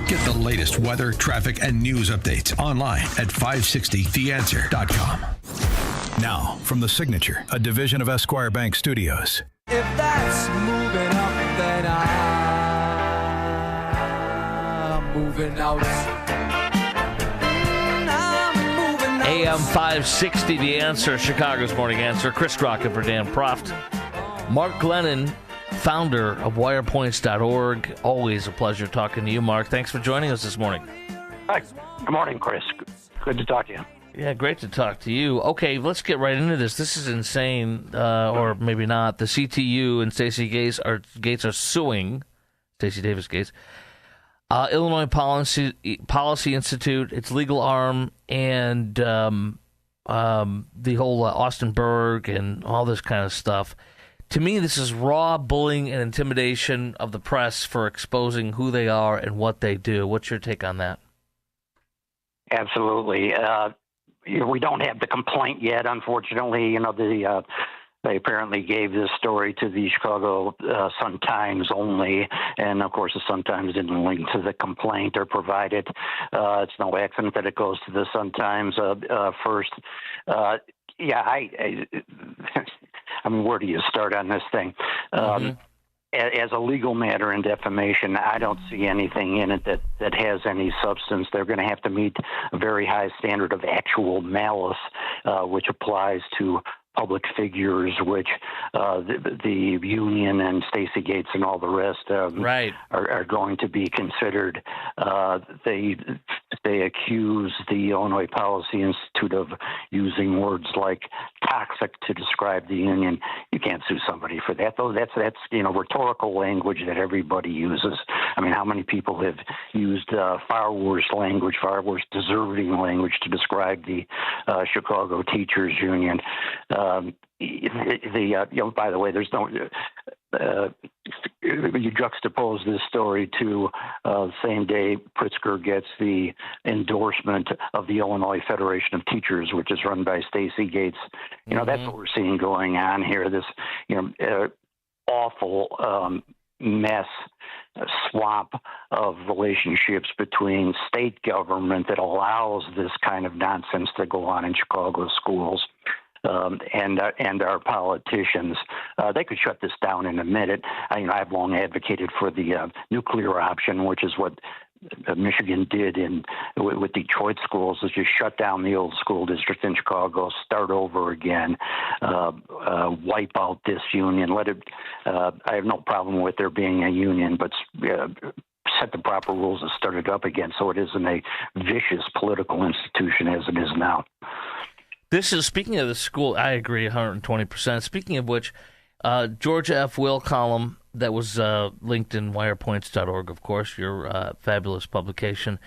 Get the latest weather, traffic, and news updates online at 560theanswer.com. Now, from The Signature, a division of Esquire Bank Studios. If that's moving up, then I'm moving out. AM 560, The Answer, Chicago's Morning Answer. Chris Crockett for Dan Proft. Mark Glennon, founder of Wirepoints.org. Always a pleasure talking to you, Mark. Thanks for joining us this morning. Hi. Good morning, Chris. Good to talk to you. Yeah, great to talk to you. Okay, let's get right into this. This is insane, or maybe not. The CTU and Stacey Gates are suing, Stacey Davis Gates, Illinois Policy Institute, its legal arm, and the whole Austin Berg and all this kind of stuff. To me, this is raw bullying and intimidation of the press for exposing who they are and what they do. What's your take on that? Absolutely. We don't have the complaint yet, unfortunately. They apparently gave this story to the Chicago Sun-Times only, and of course the Sun-Times didn't link to the complaint or provide it. It's no accident that it goes to the Sun-Times first. I mean, where do you start on this thing? As a legal matter in defamation, I don't see anything in it that has any substance. They're going to have to meet a very high standard of actual malice, which applies to public figures, which the union and Stacey Gates and all the rest are going to be considered. They accuse the Illinois Policy Institute of using words like toxic to describe the union. You can't sue somebody for that, though. That's rhetorical language that everybody uses. I mean, how many people have used far worse language, far worse deserving language to describe the Chicago Teachers Union? By the way, there's no. You juxtapose this story to the same day Pritzker gets the endorsement of the Illinois Federation of Teachers, which is run by Stacey Gates. That's what we're seeing going on here. This, awful mess, swamp of relationships between state government that allows this kind of nonsense to go on in Chicago schools. And our politicians, they could shut this down in a minute. I've long advocated for the nuclear option, which is what Michigan did with Detroit schools, is just shut down the old school district in Chicago, start over again, wipe out this union. Let it. I have no problem with there being a union, but set the proper rules and start it up again, so it isn't a vicious political institution as it is now. This is, speaking of the school, I agree 120%. Speaking of which, Georgia F. Will column that was linked in wirepoints.org, of course, your fabulous publication.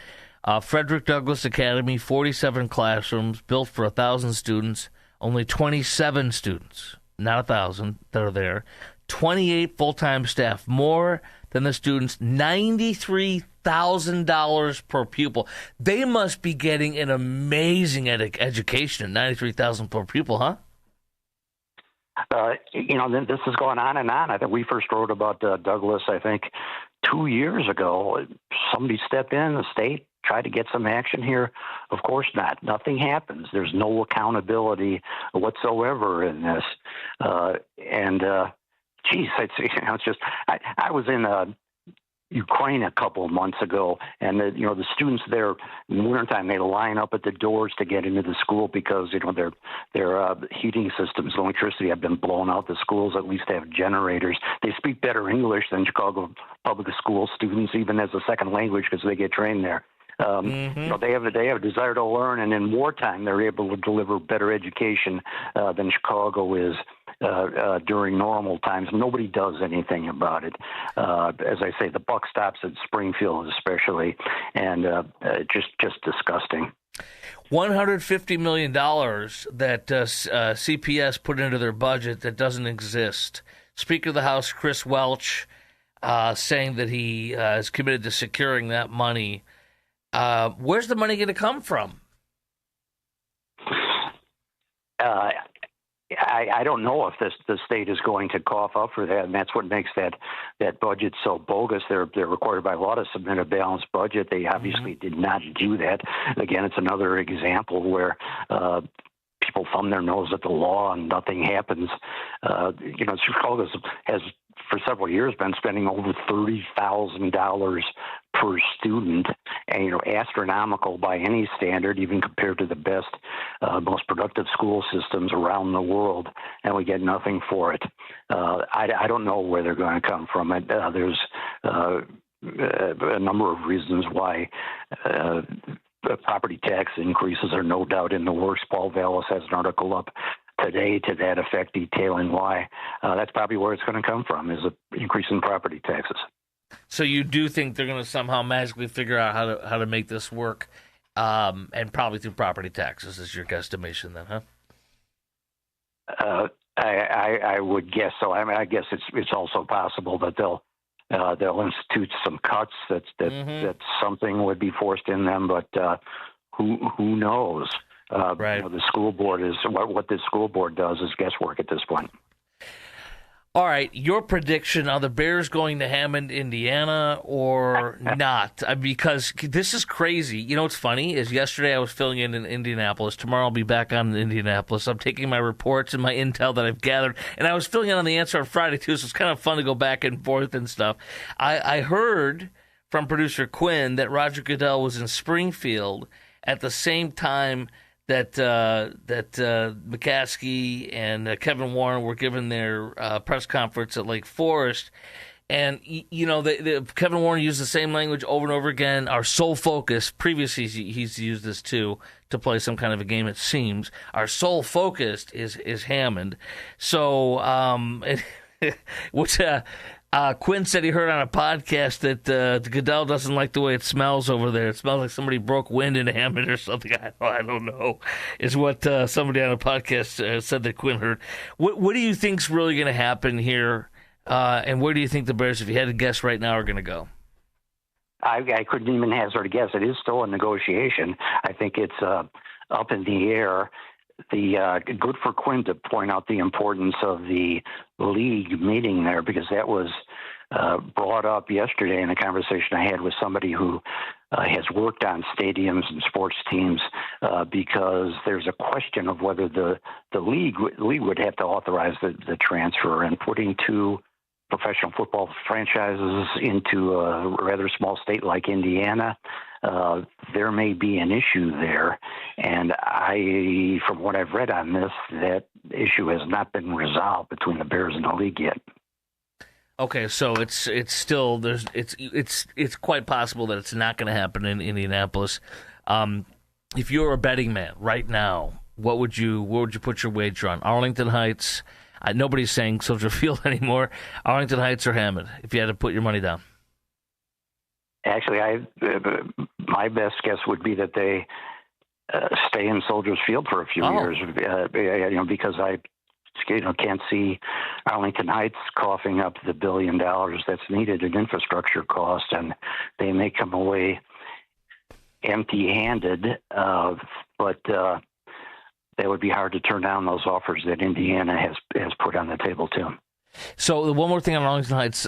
Frederick Douglass Academy, 47 classrooms, built for 1,000 students, only 27 students, not 1,000, that are there. 28 full-time staff, more than the students, $93,000 per pupil. They must be getting an amazing education at $93,000 per pupil, huh? This is going on and on. I think we first wrote about Douglas, 2 years ago. Somebody stepped in, the state, tried to get some action here. Of course not. Nothing happens. There's no accountability whatsoever in this. It's just, I was in Ukraine a couple of months ago, and the students there in the wintertime, they line up at the doors to get into the school because their heating systems, electricity have been blown out. The schools at least have generators. They speak better English than Chicago public school students, even as a second language, because they get trained there. They have a desire to learn, and in wartime they're able to deliver better education than Chicago is during normal times. Nobody does anything about it. As I say, the buck stops at Springfield, especially, and just disgusting. $150 million that CPS put into their budget that doesn't exist. Speaker of the House Chris Welch saying that he is committed to securing that money. Where's the money going to come from? I don't know if the state is going to cough up for that, and that's what makes that budget so bogus. They're required by law to submit a balanced budget. They obviously did not do that. Again, it's another example where people thumb their nose at the law and nothing happens. Chicago has for several years been spending over $30,000 per student, and astronomical by any standard, even compared to the best, most productive school systems around the world, and we get nothing for it. I don't know where they're going to come from. There's a number of reasons why. Property tax increases are no doubt in the works. Paul Vallis has an article up today to that effect detailing why. That's probably where it's going to come from, is an increase in property taxes. So you do think they're going to somehow magically figure out how to make this work, and probably through property taxes is your guesstimation then, huh? I would guess so. I mean, I guess it's also possible that they'll institute some cuts that something would be forced in them, but who knows? Right. The school board is what this school board does is guesswork at this point. All right, your prediction: are the Bears going to Hammond, Indiana, or not? Because this is crazy. You know what's funny is yesterday I was filling in Indianapolis. Tomorrow I'll be back on in Indianapolis. I'm taking my reports and my intel that I've gathered, and I was filling in on the answer on Friday too. So it's kind of fun to go back and forth and stuff. I heard from producer Quinn that Roger Goodell was in Springfield at the same time that McCaskey and Kevin Warren were given their press conference at Lake Forest. And, Kevin Warren used the same language over and over again. Our sole focus, previously he's used this too, to play some kind of a game, it seems. Our sole focus is Hammond. So, Quinn said he heard on a podcast that Goodell doesn't like the way it smells over there. It smells like somebody broke wind in Hammond or something. I don't know, is what somebody on a podcast said that Quinn heard. What do you think's really going to happen here, and where do you think the Bears, if you had to guess right now, are going to go? I couldn't even hazard a guess. It is still a negotiation. I think it's up in the air. Good for Quinn to point out the importance of the league meeting there, because that was brought up yesterday in a conversation I had with somebody who has worked on stadiums and sports teams, because there's a question of whether the league would have to authorize the transfer, and putting two professional football franchises into a rather small state like Indiana, there may be an issue there. And from what I've read on this, that issue has not been resolved between the Bears and the league yet. Okay, so it's still it's quite possible that it's not going to happen in Indianapolis. If you're a betting man right now, what would you put your wager on? Arlington Heights. Nobody's saying Soldier Field anymore. Arlington Heights or Hammond, if you had to put your money down. Actually, my best guess would be that they stay in Soldiers Field for a few years, because I can't see Arlington Heights coughing up the $1 billion that's needed in infrastructure costs, and they may come away empty-handed, but that would be hard to turn down those offers that Indiana has put on the table too. So one more thing on Arlington Heights.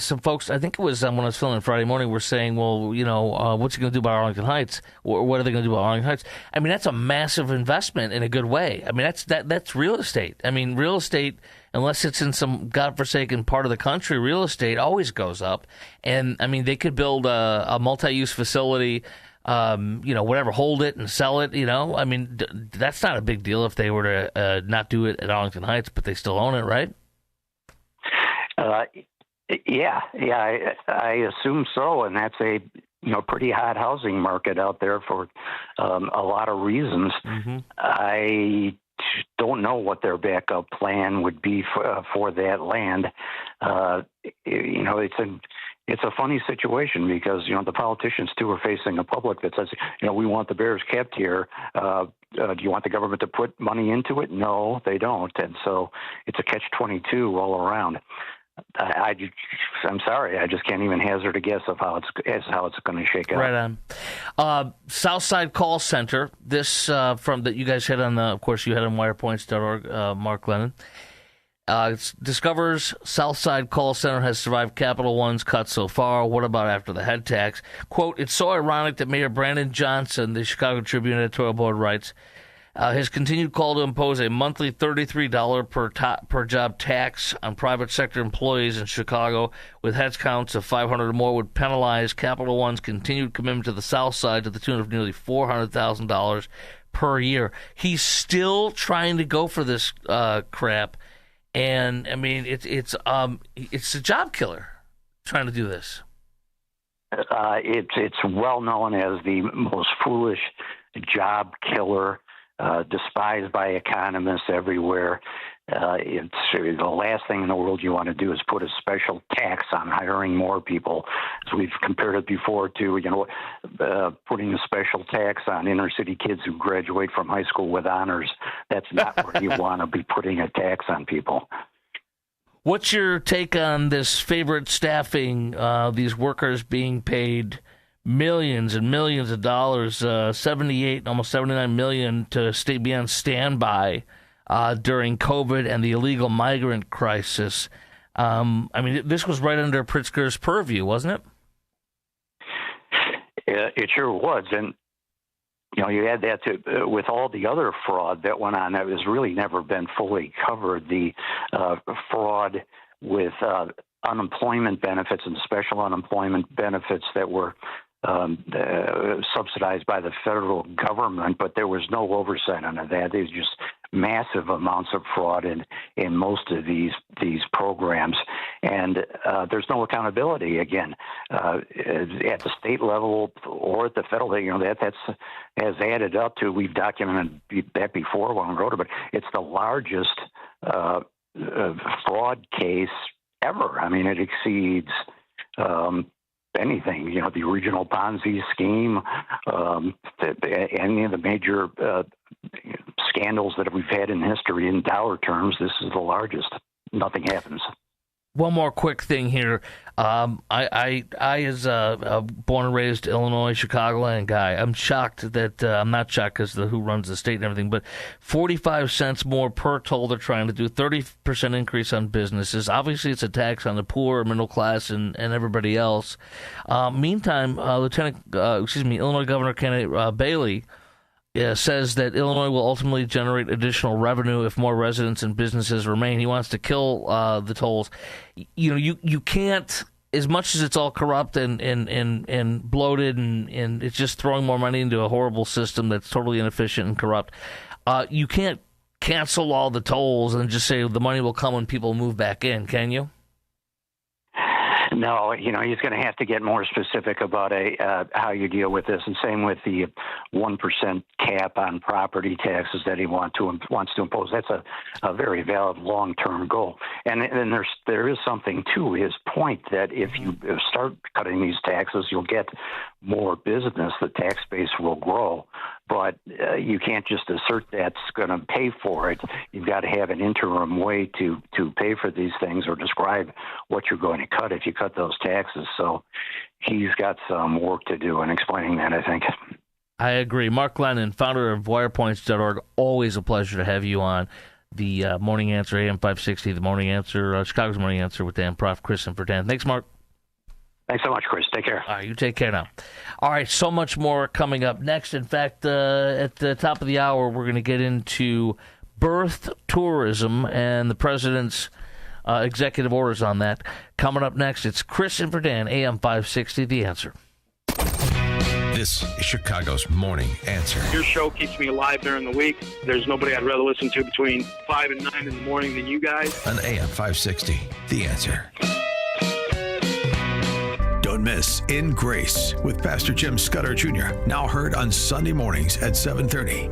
Some folks, I think it was when I was filming Friday morning, were saying, well, what's he going to do about Arlington Heights? What are they going to do about Arlington Heights? I mean, that's a massive investment in a good way. I mean, that's real estate. I mean, real estate, unless it's in some godforsaken part of the country, real estate always goes up. And, I mean, they could build a multi-use facility, whatever, hold it and sell it, I mean, that's not a big deal if they were to not do it at Arlington Heights, but they still own it, right? I assume so, and that's a pretty hot housing market out there for a lot of reasons. Mm-hmm. I don't know what their backup plan would be for that land. It's a funny situation because the politicians too are facing a public that says we want the Bears kept here. Do you want the government to put money into it? No, they don't, and so it's a catch-22 all around. I'm sorry, I just can't even hazard a guess of how it's going to shake out. Right on. Southside Call Center. This from that you guys had on of course you had on Wirepoints.org. Mark Glennon discovers Southside Call Center has survived Capital One's cut so far. What about after the head tax? Quote: It's so ironic that Mayor Brandon Johnson, the Chicago Tribune editorial board writes, his continued call to impose a monthly $33 per job tax on private sector employees in Chicago with head counts of 500 or more would penalize Capital One's continued commitment to the South Side to the tune of nearly $400,000 per year. He's still trying to go for this crap, and I mean it's a job killer trying to do this. It's well known as the most foolish job killer. Despised by economists everywhere. It's the last thing in the world you want to do is put a special tax on hiring more people. As we've compared it before to, putting a special tax on inner city kids who graduate from high school with honors. That's not where you want to be putting a tax on people. What's your take on this favorite staffing, these workers being paid millions and millions of dollars, 78, almost 79 million to be on standby during COVID and the illegal migrant crisis? I mean, this was right under Pritzker's purview, wasn't it? It sure was. And, you add that to with all the other fraud that went on that has really never been fully covered. The fraud with unemployment benefits and special unemployment benefits that were subsidized by the federal government, but there was no oversight on that. There's just massive amounts of fraud in most of these programs, and there's no accountability again at the state level or at the federal. That's has added up to. We've documented that before when we wrote it, but it's the largest fraud case ever. I mean, it exceeds. Anything, the original Ponzi scheme, any of the major scandals that we've had in history in dollar terms, this is the largest. Nothing happens. One more quick thing here. I as a born and raised Illinois, Chicagoland guy, I'm shocked that I'm not shocked because who runs the state and everything, but 45 cents more per toll they're trying to do, 30% increase on businesses. Obviously, it's a tax on the poor, middle class, and everybody else. Meantime, Illinois Governor candidate Bailey says that Illinois will ultimately generate additional revenue if more residents and businesses remain. He wants to kill the tolls. You can't, as much as it's all corrupt and bloated and it's just throwing more money into a horrible system that's totally inefficient and corrupt. You can't cancel all the tolls and just say the money will come when people move back in, can you? No, he's going to have to get more specific about how you deal with this, and same with the 1% cap on property taxes that he wants to impose. That's a very valid long-term goal, and there is something to his point that if you start cutting these taxes, you'll get more business. The tax base will grow, but you can't just assert that's going to pay for it. You've got to have an interim way to pay for these things or describe what you're going to cut if you cut those taxes. So he's got some work to do in explaining that, I think. I agree. Mark Glennon, founder of Wirepoints.org, always a pleasure to have you on the Morning Answer, AM 560, the Morning Answer, Chicago's Morning Answer with Dan Prof, Chris, and for Dan. Thanks, Mark. Thanks so much, Chris. Take care. All right, you take care now. All right, so much more coming up next. In fact, at the top of the hour, we're going to get into birth tourism and the president's executive orders on that. Coming up next, it's Chris and for Dan, AM 560, The Answer. This is Chicago's Morning Answer. Your show keeps me alive during the week. There's nobody I'd rather listen to between 5 and 9 in the morning than you guys. On AM 560, The Answer. Don't miss In Grace with Pastor Jim Scudder Jr., now heard on Sunday mornings at 7:30.